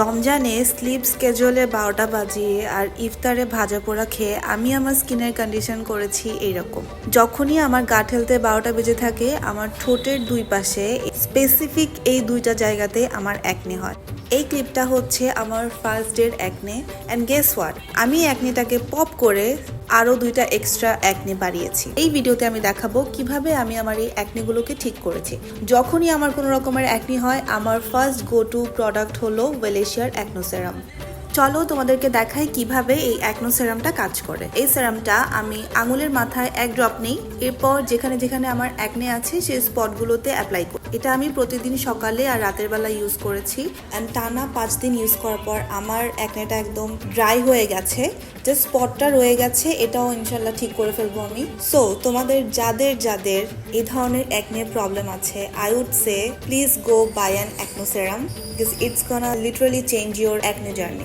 রমজানে স্লিপ স্কেজুলে 12টা বাজিয়ে আর ইফতারে ভাজা পোড়া খেয়ে আমি আমার স্কিনের কন্ডিশন করেছি এইরকম। যখনই আমার গাট হেলথে 12টা বেজে থাকে, আমার ঠোঁটের দুই পাশে স্পেসিফিক এই দুইটা জায়গাতে আমার অ্যাকনে হয়। এই ক্লিপটা হচ্ছে আমার ফার্স্ট ডের অ্যাকনে, অ্যান্ড গেস হোয়াট, আমি অ্যাকনেটাকে পপ করে আরও দুইটা এক্সট্রা অ্যাকনে বাড়িয়েছি। এই ভিডিওতে আমি দেখাবো কিভাবে আমি আমার এই অ্যাকনেগুলোকে ঠিক করেছি। যখনই আমার কোনো রকমের অ্যাকনে হয়, আমার ফার্স্ট গো টু প্রোডাক্ট হলো ওয়েলেশিয়ার অ্যাকনো সেরাম। চলো তোমাদেরকে দেখাই কিভাবে এই অ্যাকনো সেরামটা কাজ করে। এই সেরামটা আমি আঙুলের মাথায় এক ড্রপ নিই, এরপর যেখানে যেখানে আমার অ্যাকনে আছে সেই স্পটগুলোতে অ্যাপ্লাই করি। এটা আমি প্রতিদিন সকালে আর রাতের বেলা ইউজ করেছি, অ্যান্ড টানা 5 দিন ইউজ করার পর আমার অ্যাকনেটা একদম ড্রাই হয়ে গেছে। যে স্পটটা রয়ে গেছে এটাও ইনশাল্লাহ ঠিক করে ফেলবো আমি। সো তোমাদের যাদের এই ধরনের অ্যাকনের প্রবলেম আছে, I would say please go by an acne serum, because it's gonna literally change your acne journey.